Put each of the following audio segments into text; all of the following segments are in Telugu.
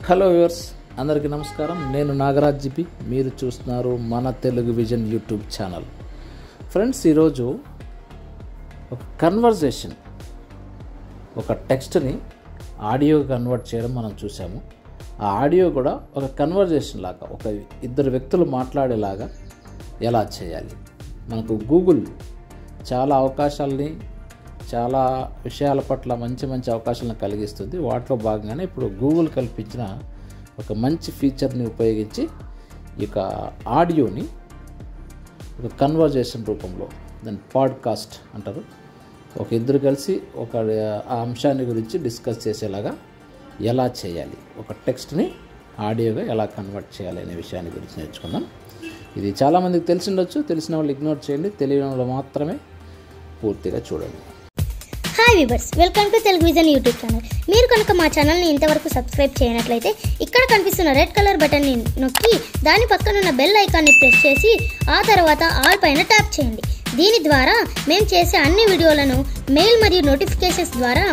హలో వ్యూవర్స్, అందరికీ నమస్కారం. నేను నాగరాజ్ జిపి. మీరు చూస్తున్నారు మన Telugu vision YouTube channel. Friends, ఈరోజు ఒక కన్వర్జేషన్, ఒక టెక్స్ట్ని ఆడియో కన్వర్ట్ చేయడం మనం చూసాము. ఆ ఆడియో కూడా ఒక కన్వర్జేషన్ లాగా, ఒక ఇద్దరు వ్యక్తులు మాట్లాడేలాగా ఎలా చేయాలి. మనకు గూగుల్ చాలా అవకాశాలని, చాలా విషయాల పట్ల మంచి అవకాశాలను కలిగిస్తుంది. వాటిలో భాగంగానే ఇప్పుడు గూగుల్ కల్పించిన ఒక మంచి ఫీచర్ని ఉపయోగించి ఈ యొక్క ఆడియోని ఒక కన్వర్జేషన్ రూపంలో, దాన్ని పాడ్కాస్ట్ అంటారు, ఒక ఇద్దరు కలిసి ఒక ఆ అంశాన్ని గురించి డిస్కస్ చేసేలాగా ఎలా చేయాలి, ఒక టెక్స్ట్ని ఆడియోగా ఎలా కన్వర్ట్ చేయాలి అనే విషయాన్ని గురించి నేర్చుకుందాం. ఇది చాలామందికి తెలిసి ఉండొచ్చు. తెలిసిన వాళ్ళు ఇగ్నోర్ చేయండి, తెలియని వాళ్ళు మాత్రమే పూర్తిగా చూడండి. Hi viewers, welcome to Telugu vision YouTube channel. మీరు కనుక మా ఛానల్ని ఇంతవరకు సబ్స్క్రైబ్ చేయనట్లయితే ఇక్కడ కనిపిస్తున్న రెడ్ కలర్ బటన్ని నొక్కి దాని పక్కనున్న బెల్ ఐకాన్ని ప్రెస్ చేసి ఆ తర్వాత ఆల్ పైన ట్యాప్ చేయండి. దీని ద్వారా మేము చేసే అన్ని వీడియోలను మెయిల్ మరియు నోటిఫికేషన్స్ ద్వారా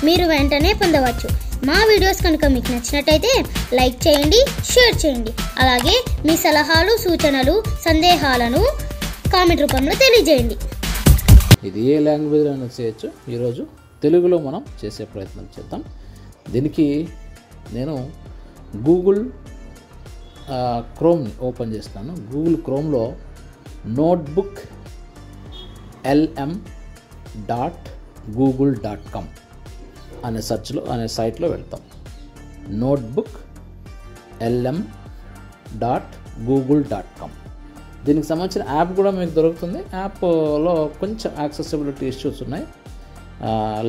మీరు వెంటనే పొందవచ్చు. మా వీడియోస్ కనుక మీకు నచ్చినట్టయితే లైక్ చేయండి, షేర్ చేయండి. అలాగే మీ సలహాలు, సూచనలు, సందేహాలను కామెంట్ రూపంలో తెలియజేయండి. ఇది ఏ లాంగ్వేజ్లో అయినా చేయొచ్చు. ఈరోజు తెలుగులో మనం చేసే ప్రయత్నం చేద్దాం. దీనికి నేను గూగుల్ క్రోమ్ని ఓపెన్ చేస్తాను. గూగుల్ క్రోమ్లో నోట్బుక్ lm.google.com అనే సైట్లో వెళ్తాం. Notebook lm.google.com. దీనికి సంబంధించిన యాప్ కూడా మీకు దొరుకుతుంది. యాప్లో కొంచెం యాక్సెసిబిలిటీ ఇష్యూస్ ఉన్నాయి,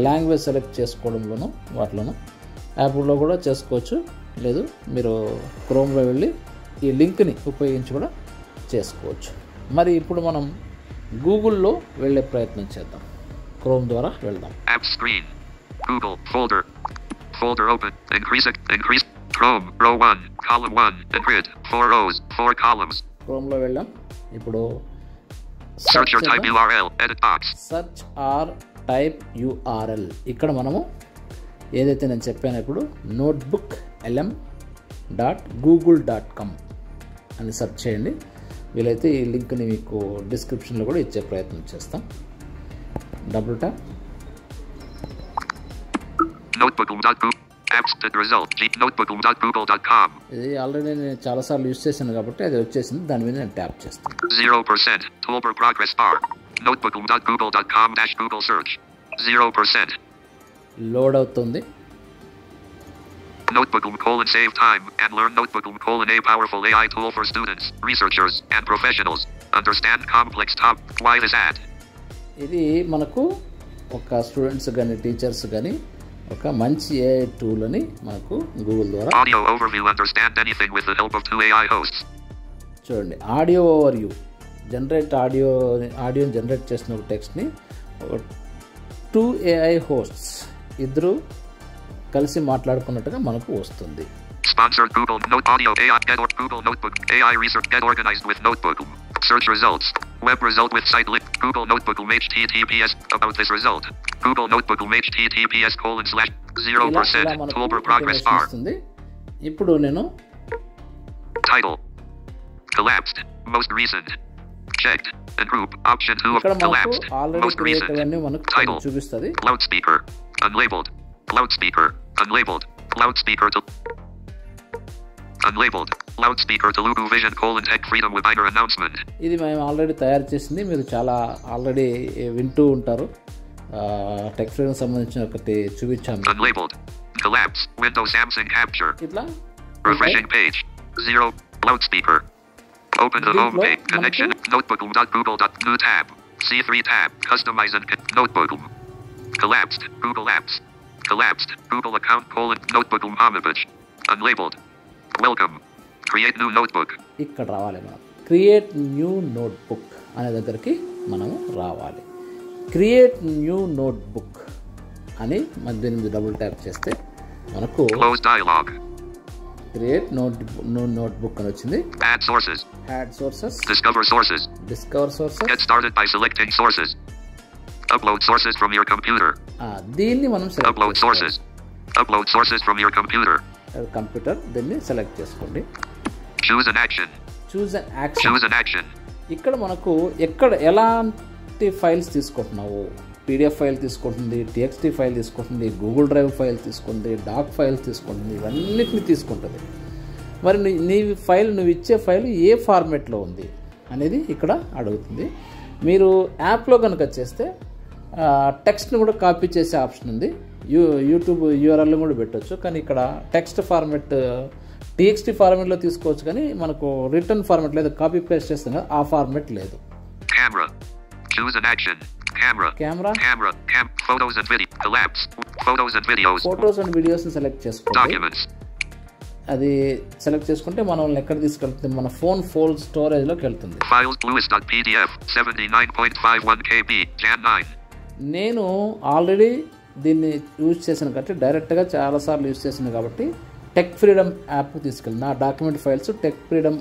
లాంగ్వేజ్ సెలెక్ట్ చేసుకోవడంలోనూ వాటిలోనూ. యాప్లో కూడా చేసుకోవచ్చు, లేదు మీరు క్రోమ్లో వెళ్ళి ఈ లింక్ని ఉపయోగించి కూడా చేసుకోవచ్చు. మరి ఇప్పుడు మనం గూగుల్లో వెళ్ళే ప్రయత్నం చేద్దాం. క్రోమ్ ద్వారా వెళ్దాం. App screen. Google folder open. Increase Chrome row 1 column 1 and grid 4 rows 4 columns. క్రోమ్లో వెళ్ళాం. ఇప్పుడు Search or type URL edit box. Search are type URL. ఇక్కడ మనము ఏదైతే నేను చెప్పాను ఇప్పుడు నోట్బుక్ lm.google.com అని సెర్చ్ చేయండి. వీలైతే ఈ లింక్ని మీకు డిస్క్రిప్షన్లో కూడా ఇచ్చే ప్రయత్నం చేస్తాం. Double tap. Notebook.google apps result notebook.google.com. ఇది ఆల్రెడీ నేను చాలాసార్లు యూజ్ చేశాను కాబట్టి అది వచ్చేసింది. దాని మీద నేను ట్యాప్ చేస్తాను. 0% toolbar progress bar. Notebook.google.com Google search 0%. Load అవుతుంది. Notebook save time and learn Notebook a powerful AI tool for students, researchers and professionals. Understand complex topics. Why this ad? ఇది మనకు ఒక స్టూడెంట్స్ కానీ టీచర్స్ కానీ ఒక మంచి AI టూల్ అని మనకు గూగుల్ ద్వారా. Audio overview. Understand anything with the help of 2 AI hosts. చూడండి, ఆడియో ఓవర్వ్యూ ఆడియోని జనరేట్ చేసిన ఒక టెక్స్ట్ని 2 AI హోస్ట్స్ ఇద్దరు కలిసి మాట్లాడుకున్నట్టుగా మనకు వస్తుంది. Sponsored Google Note Audio AI Get Google Notebook AI Research Get organized with Notebook. Search results. Web result with site link. Google Notebook HTTPS. About this result. Google Notebook HTTPS:/0% toolbar progress bar. ఇప్పుడు నేను Title. Collapsed. Most recent. Checked. And group. Option 2 of collapsed. Most recent. Title. చూపిస్తుంది. Loudspeaker. Unlabeled. Loudspeaker. Unlabeled. Loudspeaker to Unlabeled. Loudspeaker Telugu Vision Tech Freedom Webinar announcement. ఇది మేము ఆల్రెడీ తయారు చేసింది. మీరు చాలా ఆల్రెడీ వింటూ ఉంటారు. టెక్ ఫ్రీడమ్ సంబంధించిన ఒకటి చూపించాము. Unlabeled. Collapse. Windows Samsung capture. ఇట్లా Refreshing page. 0. Loudspeaker. Open the home page. Connection. Notebook.google.new tab. C3 tab. Customize and Notebook. Collapsed. Google Apps. Collapsed. Google account Notebook homepage. Unlabeled. Welcome. Create new notebook. ఇక్కడ రావాలి మనం. క్రియేట్ న్యూ నోట్బుక్ అనే దగ్గరికి మనము రావాలి. క్రియేట్ న్యూ నోట్బుక్ అని దీని మీద డబుల్ ట్యాప్ చేస్తే మనకు క్లోజ్ డైలాగ్. క్రియేట్ నోట్బుక్ అని వచ్చింది. Add sources. Add sources. Discover sources. Get started by selecting sources. Upload sources from your computer. దీన్ని మనం Upload sources from your computer. Computer దీన్ని సెలెక్ట్ చేసుకోండి. Choose an action. Choose and action. Choose an action. ఇక్కడ మనకు ఎలాంటి ఫైల్స్ తీసుకుంటున్నావు, PDF ఫైల్ తీసుకుంటుంది, TXT ఫైల్ తీసుకుంటుంది, గూగుల్ డ్రైవ్ ఫైల్ తీసుకుంటుంది, డాక్ ఫైల్స్ తీసుకుంటుంది, ఇవన్నిటిని తీసుకుంటుంది. మరి నువ్వు ఇచ్చే ఫైల్ ఏ ఫార్మేట్లో ఉంది అనేది ఇక్కడ అడుగుతుంది. మీరు యాప్లో కనుక చేస్తే టెక్స్ట్ని కూడా కాపీ చేసే ఆప్షన్ ఉంది. యూట్యూబ్ URL కూడా పెట్టవచ్చు. కానీ ఇక్కడ టెక్స్ట్ ఫార్మేట్ TXT ఫార్మేట్లో తీసుకోవచ్చు, కానీ మనకు రిటర్న్ ఫార్మేట్ లేదు, కాపీ పేస్ట్ చేస్తాం కదా, ఆ ఫార్మేట్ లేదు. Camera. Choose an action. Camera. Photos and video. Collapse. Photos and videos. Photos and వీడియోస్ని సెలెక్ట్ చేసుకోండి. Documents. అది సెలెక్ట్ చేసుకుంటే మనల్ని ఎక్కడ తీసుకెళ్తుంది, మన ఫోన్ స్టోరేజ్లోకి వెళ్తుంది. Files bluest.pdf 79.51 KB Jan 9. నేను ఆల్రెడీ దీన్ని యూజ్ చేశాను కాబట్టి, డైరెక్ట్గా చాలాసార్లు యూజ్ చేశాను కాబట్టి టెక్ ఫ్రీడమ్ యాప్ తీసుకెళ్ళి నా డాక్యుమెంట్ ఫైల్స్ టెక్ ఫ్రీడమ్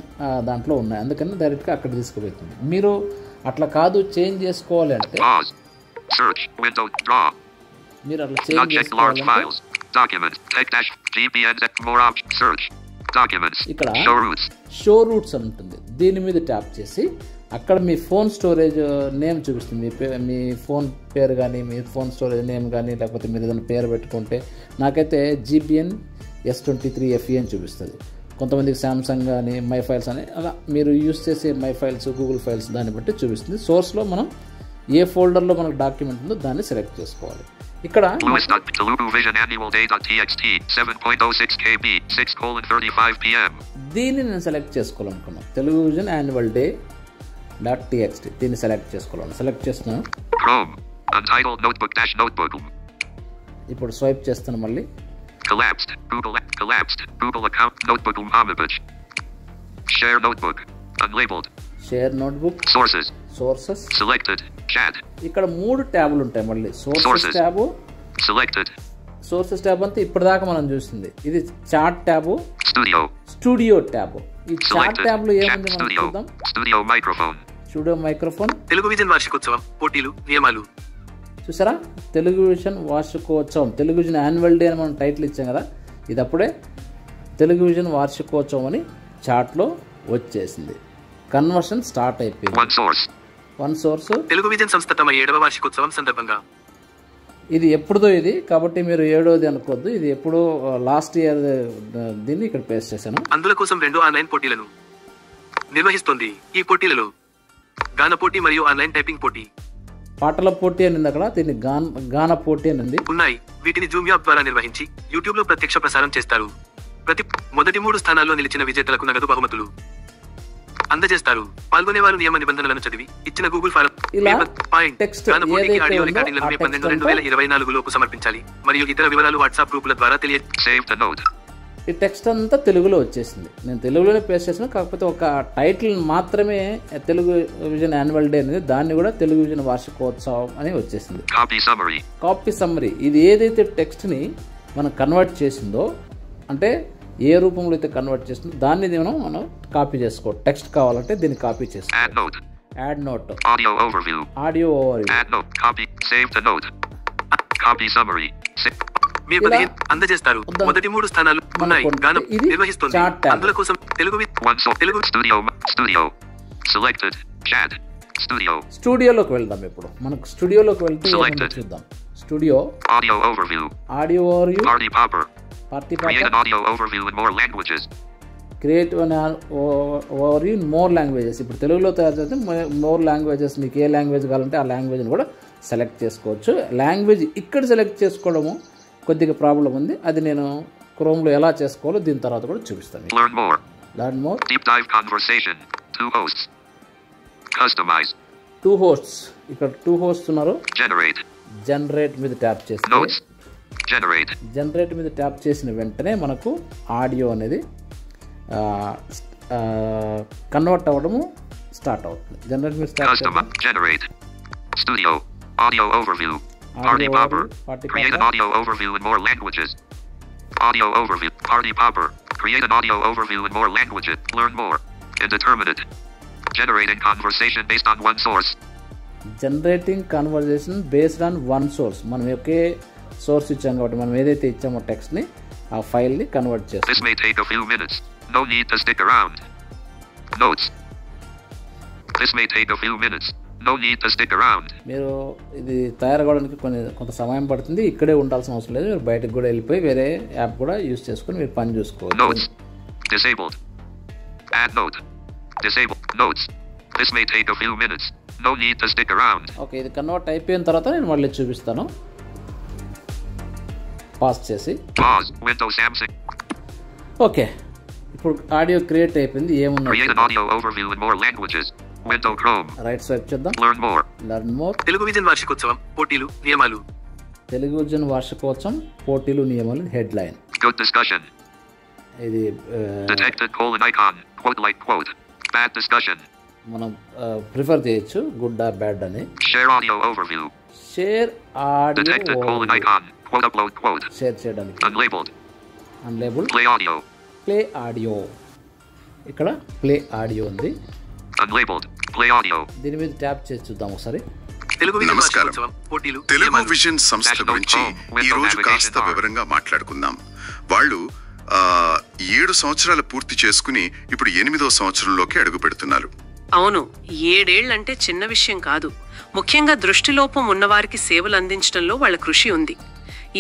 దాంట్లో ఉన్నాయి, అందుకని డైరెక్ట్గా అక్కడ తీసుకుపోతుంది. మీరు అట్లా కాదు, చేంజ్ చేసుకోవాలి అంటే Pause. Search. Window. Draw. మీరు అట్లా చేంజ్ Not check large చేసుకోవాలంటే files. Documents. Tech-GPN. More options. Search. Documents. ఇక్కడ Show routes. షో రూట్స్ అని ఉంటుంది. దీని మీద ట్యాప్ చేసి అక్కడ మీ ఫోన్ స్టోరేజ్ నేమ్ చూపిస్తుంది. మీ ఫోన్ పేరు కానీ, మీ ఫోన్ స్టోరేజ్ నేమ్ కానీ, లేకపోతే మీరు ఏదైనా పేరు పెట్టుకుంటే, నాకైతే GPN S23FE అని చూపిస్తుంది. కొంతమందికి శాంసంగ్ కానీ, మై ఫైల్స్ అని, అలా మీరు యూస్ చేసే మై ఫైల్స్, గూగుల్ ఫైల్స్ దాన్ని బట్టి చూపిస్తుంది. సోర్స్లో మనం ఏ ఫోల్డర్లో మనకు డాక్యుమెంట్ ఉందో దాన్ని సెలెక్ట్ చేసుకోవాలి. ఇక్కడ Telugu Vision Annual Day.txt 7.06 KB 6:35 PM. దీన్ని నేను సెలెక్ట్ చేసుకోవాలనుకున్నాను. Telugu vision annual day .txt దీన్ని సెలెక్ట్ చేసుకోవాలను. సెలెక్ట్ చేస్తున్నాను. Chrome. Untitled Notebook. ఇప్పుడు స్వైప్ చేస్తాను. మళ్ళీ Collapsed. Google account. Notebook. Homepage. Share notebook. Unlabeled. Share notebook. Sources. Selected. Chat. ఇక్కడ 3 ట్యాబులు ఉంటాయి. మళ్ళీ sources tab, Selected. Sources tab అంతా ఇప్పటిదాకా మనం చూసింది. ఇది చాట్ ట్యాబు, స్టూడియో ట్యాబు. ఈ చాట్ ట్యాబ్ లో ఏముంది మనం చూద్దాం. Studio microphone. తెలుగు విజన్ వార్షికోత్సవం పోటీలు నియమాలు. చూసారా, తెలుగు విజన్ వార్షికోత్సవం, తెలుగు విజన్ యాన్యువల్ డే అని మనం టైటిల్ ఇచ్చాం కదా, ఇది అప్పుడే తెలుగు విజన్ వార్షికోత్సవం అని చాట్లో వచ్చేసింది. కన్వర్షన్ స్టార్ట్ అయిపోయింది. One source. తెలుగు విజన్ సంస్థ తమ 7వ వార్షికోత్సవం సందర్భంగా, ఇది ఎప్పుడుదో ఇది, కాబట్టి మీరు 7వది అనుకోవద్దు, ఇది ఎప్పుడో లాస్ట్ ఇయర్ దీన్ని ఇక్కడ పేస్ట్ చేశాను. అందుల కోసం 2 ఆన్లైన్ పోటీలను నిర్వహిస్తోంది. ఈ పోటీలలో గాన పోటీ మరియు ఆన్లైన్ టైపింగ్ పోటీ. పాటల పోటీ అని అక్కడ, దీన్ని గాన పోటీ అని ఉన్నాయి. వీటిని జూమ్ యాప్ ద్వారా నిర్వహించి యూట్యూబ్ లో ప్రత్యక్ష ప్రసారం చేస్తారు. మొదటి 3 స్థానాల్లో నిలిచిన విజేతలకు నగదు బహుమతులు అందజేస్తారు. పాల్గొనేవారు నియమ నిబంధనలను చదివి ఇచ్చిన గూగుల్ ఫారం గాన పోటీకి ఆడియో రికార్డింగ్లను మే 12/2024 సమర్పించాలి. మరియు ఇతర వివరాలు వాట్సాప్ గ్రూపుల ద్వారా ఈ టెక్స్ట్ అంతా తెలుగులో వచ్చేసింది. నేను తెలుగులోనే పేస్ట్ చేసిన, కాకపోతే ఒక టైటిల్ మాత్రమే తెలుగు విజన్ యాన్యువల్ డే అనేది, దాన్ని కూడా తెలుగు విజన్ వార్షికోత్సవం అని వచ్చేసింది. Copy summary. ఇది ఏదైతే టెక్స్ట్ని మనం కన్వర్ట్ చేసిందో, అంటే ఏ రూపంలో అయితే కన్వర్ట్ చేస్తుందో దాన్ని మనం కాపీ చేసుకో. టెక్స్ట్ కావాలంటే దీన్ని కాపీ చేసుకో. Add note. Audio overview. Add note. Copy. Save the note. Copy summary. అందజేస్తారు. మొదటి 3 స్థానాలు ఉన్నాయి. గానం నిర్వహిస్తుంది. అందుల కోసం తెలుగు స్టూడియో. సెలెక్టెడ్. చాట్. స్టూడియోలోకి వెళ్దాం. ఇప్పుడు మనకు స్టూడియోలోకి వెళ్తే చూద్దాం. Studio. Audio overview. Party popper. Create an audio overview in more languages. Create an overview in more languages. ఇప్పుడు తెలుగులో తయారు చేస్తే మోర్ లాంగ్వేజెస్, మీకు ఏ లాంగ్వేజ్ కావాలంటే ఆ లాంగ్వేజ్ని కూడా సెలెక్ట్ చేసుకోవచ్చు. లాంగ్వేజ్ ఇక్కడ సెలెక్ట్ చేసుకోవడము కొద్దిగా ప్రాబ్లం ఉంది, అది నేను క్రోమ్లో ఎలా చేసుకోవాలో దీని తర్వాత కూడా చూపిస్తాను. Learn more. Deep dive conversation. 2 hosts. Customize. 2 hosts. ఇక్కడ 2 hosts ఉన్నారు. Generate మీద ట్యాప్ చేస్తే జనరేట్ మీద ట్యాప్ చేసిన వెంటనే మనకు ఆడియో అనేది కన్వర్ట్ అవ్వడము స్టార్ట్ అవుతుంది. జనరేట్ మీద Generate. Studio. Audio overview. Party popper. Create an audio overview in more languages. Audio overview. Party popper. Create an audio overview in more languages. Learn more. Indeterminate. Generating conversation based on one source. Generating conversation based on one source. మనం ఒకే సోర్స్ ఇచ్చాం కాబట్టి, మనం ఏదైతే ఇచ్చామో టెక్స్ట్ని ఆ ఫైల్ని కన్వర్ట్ This చేస్తుంది. may take a few minutes. No need to stick around. Notes. This may take a few minutes. No need to stick around. మీరు ఇది తయారవడానికి కొంత సమయం పడుతుంది. ఇక్కడే ఉండాల్సిన అవసరం లేదు. మీరు బయటకు కూడా వెళ్ళిపోయి వేరే యాప్ కూడా యూజ్ చేసుకొని మీరు పని చూసుకోవచ్చు. Notes. Disabled. Add note. Disabled. Notes. This may take a few minutes. No need to stick around. Okay, ఇది కన్వర్ట్ అయిపోయిన తర్వాత నేను మళ్ళీ చూపిస్తాను. పాస్ చేసి Pause. Windows Samsung. ఓకే, ఇప్పుడు ఆడియో క్రియేట్ అయిపోయింది. Create an ఏమున్నా audio overview in more languages. Window Chrome. Right swipe చేద్దాం. Learn more. Learn more. Telugu vision వార్షికోత్సవం పోటీలు నియమాలు. తెలుగు విజన్ వార్షికోత్సవం పోటీలు నియమాలు హెడ్లైన్. Good discussion. ఇది Detected colon icon. Quote like quote. Bad discussion. మనం ప్రిఫర్ చేయొచ్చు గుడ్ ఆర్ బ్యాడ్ అని. Share audio overview. Share Detected colon audio icon. Quote upload quote. Share చేయడానికి. Unlabeled. అన్లేబుల్. Play audio. Play audio. ఇక్కడ ప్లే ఆడియో ఉంది. Unlabeled. Play audio. దీని మీద ట్యాప్ చేసి చూద్దాం ఒకసారి. తెలుగు విజన్ నమస్కారం. వార్షికోత్సవం పోటీలు తెలుగు నియమాలు. విజన్ సంస్థ గురించి ఈ రోజు కాస్త వివరంగా మాట్లాడుకుందాం. వాళ్ళు 7 సంవత్సరాలు పూర్తి చేసుకుని ఇప్పుడు 8వ సంవత్సరంలోకి అడుగు పెడుతున్నారు. అవును, 7 ఏళ్లంటే చిన్న విషయం కాదు. ముఖ్యంగా దృష్టిలోపం ఉన్నవారికి సేవలు అందించడంలో వాళ్ళ కృషి ఉంది.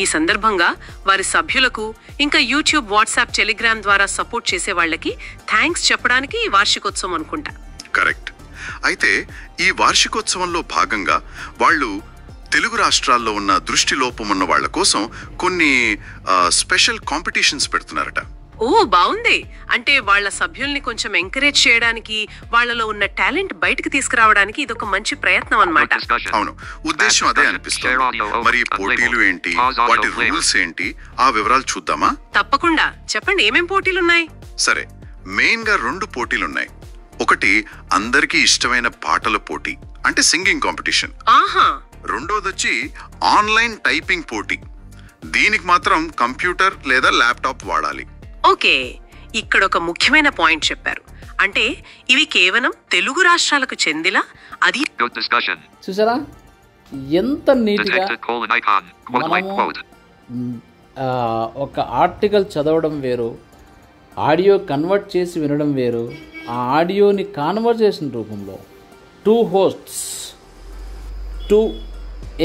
ఈ సందర్భంగా వారి సభ్యులకు, ఇంకా యూట్యూబ్, వాట్సాప్, టెలిగ్రామ్ ద్వారా సపోర్ట్ చేసే వాళ్ళకి థ్యాంక్స్ చెప్పడానికి ఈ వార్షికోత్సవం అనుకుంటా. కరెక్ట్. అయితే ఈ వార్షికోత్సవంలో భాగంగా వాళ్ళు తెలుగు రాష్ట్రాల్లో ఉన్న దృష్టి లోపం ఉన్న వాళ్ళ కోసం కొన్ని స్పెషల్ కాంపిటీషన్స్ పెడుతున్నారట. ఓ బావుంది. అంటే వాళ్ళ సభ్యుల్ని కొంచెం ఎంకరేజ్ చేయడానికి, వాళ్ళలో ఉన్న టాలెంట్ బయటకు తీసుకురావడానికి ఇదొక మంచి ప్రయత్నం అన్నమాట. Good discussion. అవును, ఉద్దేశం అదే అనిపిస్తుంది. మరి పోటీలు ఏంటి, వాటి రూల్స్ ఏంటి, ఆ వివరాలు చూద్దామా? తప్పకుండా చెప్పండి, ఏమేం పోటీలున్నాయి? సరే, మెయిన్ గా 2 పోటీలున్నాయి. ఒకటి అందరికీ ఇష్టమైన పాటల పోటీ, అంటే సింగింగ్ కాంపిటీషన్. ఆహా, రెండోదొచ్చి ఆన్లైన్ టైపింగ్ పోటీ. దీనికి మాత్రం కంప్యూటర్ లేదా ల్యాప్టాప్ వాడాలి. ఓకే, ఇక్కడ ఒక ముఖ్యమైన పాయింట్ చెప్పారు. అంటే ఇవి కేవలం తెలుగు రాష్ట్రాలకు చెందిలా? అది Good discussion. చూసారా ఎంత నీట్గా Detected colon icon. Quote like మనము quote. ఒక ఆర్టికల్ చదవడం వేరు, ఆడియో కన్వర్ట్ చేసి వినడం వేరు, ఆ ఆడియోని కాన్వర్జేషన్ రూపంలో 2 హోస్ట్స్ 2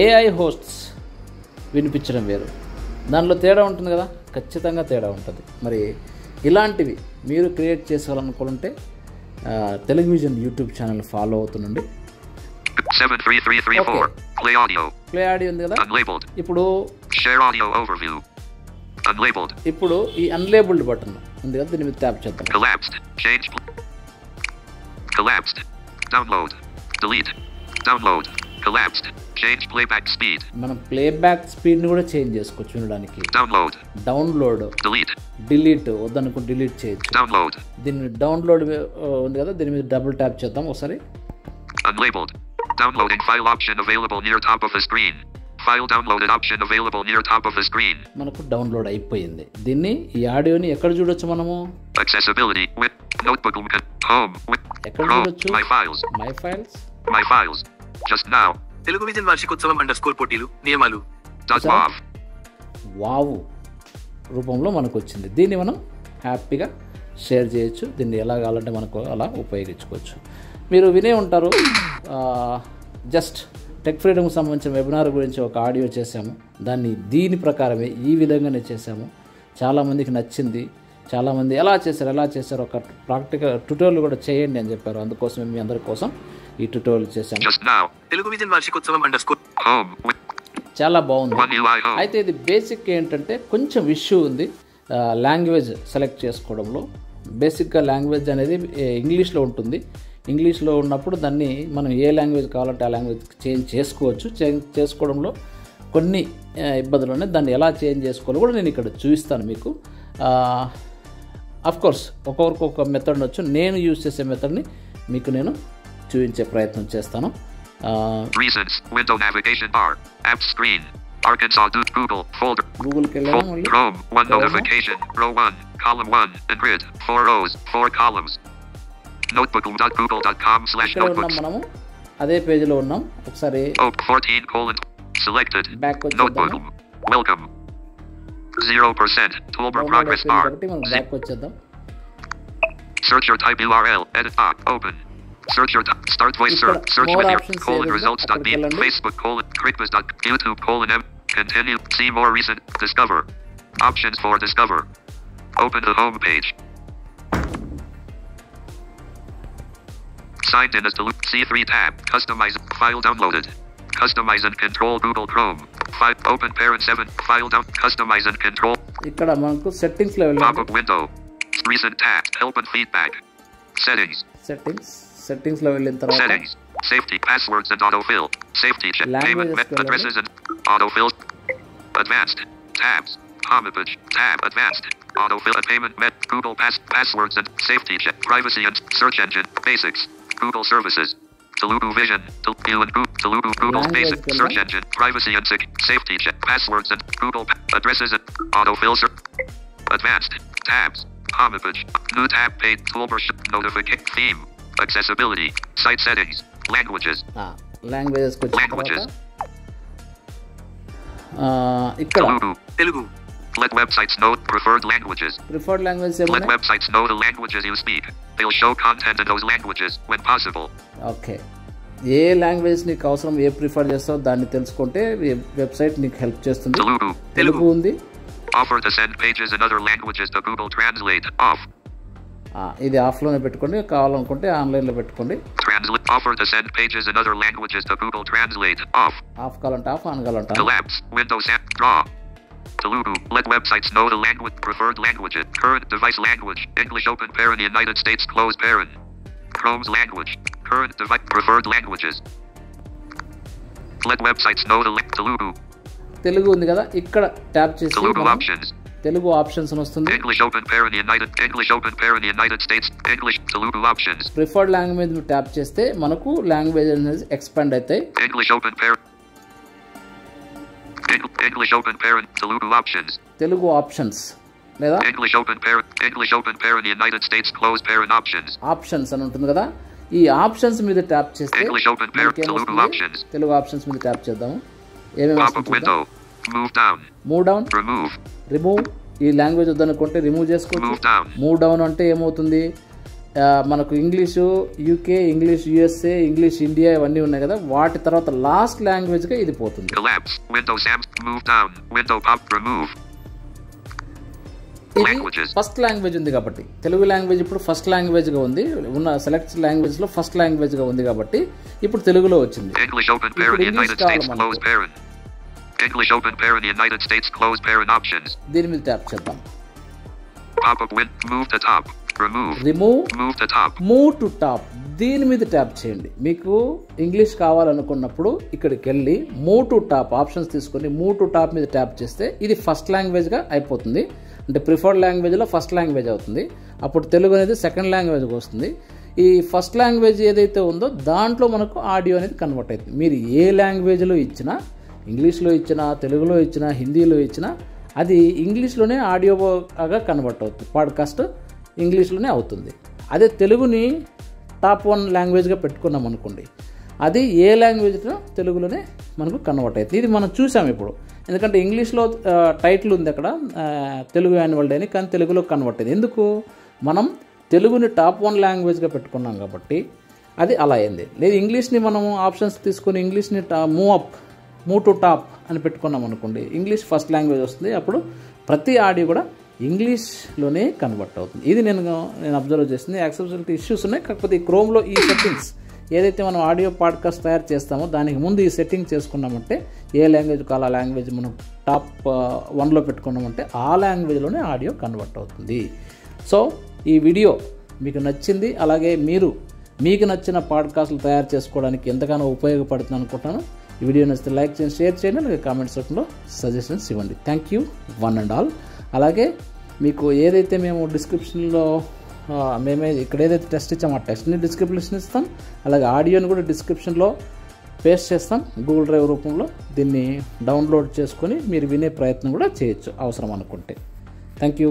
AI హోస్ట్స్ వినిపించడం వేరు. దానిలో తేడా ఉంటుంది కదా, ఖచ్చితంగా తేడా ఉంటుంది. మరి ఇలాంటివి మీరు క్రియేట్ చేసుకోవాలనుకుంటే Telugu vision YouTube channel follow అవుతుండండి. 73334. Play audio. ప్లే ఆడియో ఉంది కదా, Unlabeled. ఇప్పుడు Share audio overview. Unlabeled. ఇప్పుడు ఈ అన్లేబుల్డ్ బటన్ ఉంది కదా, దీని మీద ట్యాప్ చేద్దాం. Collapsed. Change. Collapsed. Download. Delete. Download. Collapsed. Change playback speed. మనం ప్లేబ్యాక్ స్పీడ్ని కూడా చేంజ్ చేసుకోవచ్చు వినడానికి. Download. Download, Delete. డిలీట్ వద్దనుకుంటే డిలీట్ చేయొచ్చు. Download. దీన్ని డౌన్లోడ్ ఉంది కదా, దీని మీద డబుల్ ట్యాప్ చేద్దాం ఒకసారి. Unlabeled. Downloading file option available near top of the screen. File downloaded option available near top of the screen. మనకు డౌన్లోడ్ అయిపోయింది. దీన్ని ఈ ఆడియోని ఎక్కడ చూడొచ్చు మనము? Accessibility with notebook home with ఎక్కడ Chrome. చూడొచ్చు? My files. My files. My files. Just now. Telugu vision వార్షికోత్సవం _ పోటీలు నియమాలు. .wav. వావ్ రూపంలో మనకు వచ్చింది. దీన్ని మనం హ్యాపీగా షేర్ చేయొచ్చు. దీన్ని ఎలా కావాలంటే మనకు అలా ఉపయోగించుకోవచ్చు. మీరు వినే ఉంటారు, జస్ట్ టెక్ ఫ్రీడమ్కి సంబంధించిన వెబినార్ గురించి ఒక ఆడియో చేశాము. దీని ప్రకారమే ఈ విధంగానే చేశాము. చాలామందికి నచ్చింది. చాలామంది ఎలా చేశారు ఒక ప్రాక్టికల్ ట్యుటోరియల్ కూడా చేయండి అని చెప్పారు. అందుకోసమే మీ అందరి కోసం ఈ ట్యుటోరియల్ చేశాము. Just now. తెలుగు విజన్ వార్షికోత్సవం _ Home with చాలా బాగుంది. One UI home. అయితే ఇది బేసిక్ ఏంటంటే కొంచెం ఇష్యూ ఉంది లాంగ్వేజ్ సెలెక్ట్ చేసుకోవడంలో. బేసిక్గా లాంగ్వేజ్ అనేది ఇంగ్లీష్లో ఉంటుంది. ఇంగ్లీష్లో ఉన్నప్పుడు దాన్ని మనం ఏ లాంగ్వేజ్ కావాలంటే ఆ లాంగ్వేజ్ చేంజ్ చేసుకోవచ్చు. చేంజ్ చేసుకోవడంలో కొన్ని ఇబ్బందులు ఉన్నాయి. దాన్ని ఎలా చేంజ్ చేసుకోవాలో కూడా నేను ఇక్కడ చూపిస్తాను మీకు. కోర్స్ ఒక్కొక్కరికి ఒక మెథడ్ వచ్చు. నేను యూజ్ చేసే మెథడ్ని మీకు నేను చూపించే ప్రయత్నం చేస్తాను. Reasons. Window navigation bar. App screen. Arkansas Google folder. గూగుల్కి వెళ్ళాము మళ్ళీ. Chrome. One notification. Row 1. Column 1. And grid. 4 rows. 4 columns. ఇక్కడ ఉన్నాం Notebook.google.com/notebooks. మనము అదే పేజీలో ఉన్నాం. ఒకసారి Oak 14 : selected. Back Notebook. వచ్చేద్దాము. Welcome. 0%. Toolbar download progress అయిపోయింది bar. కాబట్టి మనం బ్యాక్ వచ్చేద్దాం. Search your type URL. Edit. Open. Search your start voice ఇక్కడ search. Search more with your options colon ఏదైనా results. అక్కడికి B. వెళ్ళండి. Facebook colon Crickbus. YouTube colon M. Continue. See more recent. Discover. Options for discover. Open the home page. Signed in as delete. C3 tab. Customize. File downloaded. Customize and control Google Chrome. Open parent 7. File down. Customize and control. ఇక్కడ మనకు సెట్టింగ్స్ లో వెళ్ళండి. Pop-up window. Recent tab. Help and feedback. Settings. Settings లో వెళ్ళిన తర్వాత Settings. Safety. Passwords and autofill. Safety check. Payment Languages addresses and autofill. Advanced. Tabs. Homepage. Tab. Advanced. Autofill and payment met. Google passwords and safety check. Privacy and search engine. Basics. Google services. Telugu Vision. Telugu Google's Language basic killer. search engine. Privacy and safety check. Passwords and Google addresses and autofill. Advanced. Tabs. Homepage. New tab page. Toolbar. Notification. Theme. Accessibility. Site settings. Languages. Languages కి వచ్చిన Languages. తర్వాత ఇక్కడ Telugu. Telugu, Let websites know preferred languages. Preferred language Let ఏమన్నా websites know the languages you speak. They'll show content in those languages when possible. Okay, A language నీకు అవసరం, ఏ ప్రిఫర్ చేస్తావో దాన్ని తెలుసుకుంటే వెబ్సైట్ నీకు హెల్ప్ చేస్తుంది. Telugu. తెలుగు ఉంది. Offer to send pages in other languages to Google Translate. Off. ఇది ఆఫ్లోనే పెట్టుకోండి, కావాలనుకుంటే ఆన్లైన్లో పెట్టుకోండి. Offer to send pages in other languages to Google Translate. Off. Of కావాలంటే ఆఫ్, ఆన్ కావాలంటే on. Collapse. Windows app. Draw. Telugu. Let websites know the language preferred languages. Current device language. English open parent. United States closed parent. Chrome's language. Current device preferred languages. Let websites know the Telugu. Telugu ఉంది కదా, ఇక్కడ ట్యాప్ చేసి Telugu మనం options. తెలుగు ఆప్షన్స్ అని వస్తుంది. English open parent. United States. English. Telugu options. Preferred language tap చేస్తే మనకు లాంగ్వేజ్ అనేది ఎక్స్పాండ్ అవుతాయి. English open parent. Telugu options. Telugu options లేదా English open parent. United States closed parent options. Options అని ఉంటుంది కదా, ఈ ఆప్షన్స్ మీద ట్యాప్ చేస్తే English open parent. Telugu options. Telugu options మీద ట్యాప్ చేద్దాము. ఏమేమి Pop-up window. Move down. Move down, Remove. Remove. ఈ లాంగ్వేజ్ వద్దనుకుంటే రిమూవ్ చేసుకోవచ్చు. Move down. మూవ్ డౌన్ అంటే ఏమవుతుంది, మనకు English UK, English USA, English India ఇవన్నీ ఉన్నాయి కదా, వాటి తర్వాత లాస్ట్ లాంగ్వేజ్గా ఇది పోతుంది. Collapse. Window Sam. Move down. Window pop. Remove. ఇది Languages. ఫస్ట్ లాంగ్వేజ్ ఉంది కాబట్టి, తెలుగు లాంగ్వేజ్ ఇప్పుడు ఫస్ట్ లాంగ్వేజ్గా ఉంది, ఉన్న సెలెక్ట్ లాంగ్వేజ్లో ఫస్ట్ లాంగ్వేజ్గా ఉంది కాబట్టి ఇప్పుడు తెలుగులో వచ్చింది. English open parent. ఇప్పుడు ఇంగ్లీష్ United కావాలి States మనకు. closed parent. English open parent. United States closed parent options. దీని మీద ట్యాప్ చేద్దాం. Pop-up move to top. Remove. Remove, Move to top. Move to top, దీని మీద ట్యాప్ చేయండి. మీకు ఇంగ్లీష్ కావాలనుకున్నప్పుడు ఇక్కడికి వెళ్ళి మూవ్ టు టాప్ ఆప్షన్స్ తీసుకొని మూవ్ టు టాప్ మీద ట్యాప్ చేస్తే ఇది ఫస్ట్ లాంగ్వేజ్గా అయిపోతుంది. అంటే ప్రిఫర్డ్ లాంగ్వేజ్లో ఫస్ట్ లాంగ్వేజ్ అవుతుంది. అప్పుడు తెలుగు అనేది సెకండ్ లాంగ్వేజ్కి వస్తుంది. ఈ ఫస్ట్ లాంగ్వేజ్ ఏదైతే ఉందో దాంట్లో మనకు ఆడియో అనేది కన్వర్ట్ అవుతుంది. మీరు ఏ లాంగ్వేజ్లో ఇచ్చినా, ఇంగ్లీష్లో ఇచ్చినా, తెలుగులో ఇచ్చినా, హిందీలో ఇచ్చినా అది ఇంగ్లీష్లోనే ఆడియోగా కన్వర్ట్ అవుతుంది. పాడ్కాస్ట్ ఇంగ్లీష్లోనే అవుతుంది. అదే తెలుగుని టాప్ 1 లాంగ్వేజ్గా పెట్టుకున్నాం అనుకోండి, అది ఏ లాంగ్వేజ్లో తెలుగులోనే మనకు కన్వర్ట్ అవుతుంది. ఇది మనం చూసాం ఇప్పుడు, ఎందుకంటే ఇంగ్లీష్లో టైటిల్ ఉంది అక్కడ తెలుగు యాన్యువల్ డే అని, కానీ తెలుగులో కన్వర్ట్ అయింది. ఎందుకు, మనం తెలుగుని టాప్ 1 లాంగ్వేజ్గా పెట్టుకున్నాం కాబట్టి అది అలా అయింది. లేదు ఇంగ్లీష్ని మనము ఆప్షన్స్ తీసుకొని ఇంగ్లీష్ని మూవ్ టు టాప్ అని పెట్టుకున్నాం అనుకోండి, ఇంగ్లీష్ ఫస్ట్ లాంగ్వేజ్ వస్తుంది. అప్పుడు ప్రతి ఆడియో కూడా ఇంగ్లీష్లోనే కన్వర్ట్ అవుతుంది. ఇది నేను అబ్జర్వ్ చేసింది. యాక్సెసిబిలిటీ ఇష్యూస్ ఉన్నాయి, కాకపోతే ఈ క్రోమ్లో ఈ సెట్టింగ్స్ ఏదైతే మనం ఆడియో పాడ్కాస్ట్ తయారు చేస్తామో దానికి ముందు ఈ సెట్టింగ్ చేసుకున్నామంటే ఏ లాంగ్వేజ్ కావాలి ఆ లాంగ్వేజ్ మనం టాప్ 1లో పెట్టుకున్నామంటే ఆ లాంగ్వేజ్లోనే ఆడియో కన్వర్ట్ అవుతుంది. సో ఈ వీడియో మీకు నచ్చింది, అలాగే మీకు నచ్చిన పాడ్కాస్ట్లు తయారు చేసుకోవడానికి ఎంతగానో ఉపయోగపడుతుంది అనుకుంటాను. ఈ వీడియో నచ్చితే లైక్ చేయండి, షేర్ చేయండి, అలాగే కామెంట్స్ సెక్షన్లో సజెషన్స్ ఇవ్వండి. Thank you one and all. అలాగే మీకు ఏదైతే మేము డిస్క్రిప్షన్లో ఇక్కడ ఏదైతే టెస్ట్ ఇచ్చామో ఆ టెస్ట్ని డిస్క్రిప్షన్ ఇస్తాం, అలాగే ఆడియోని కూడా డిస్క్రిప్షన్లో పేస్ట్ చేస్తాం గూగుల్ డ్రైవ్ రూపంలో. దీన్ని డౌన్లోడ్ చేసుకొని మీరు వినే ప్రయత్నం కూడా చేయొచ్చు అవసరం అనుకుంటే. Thank you.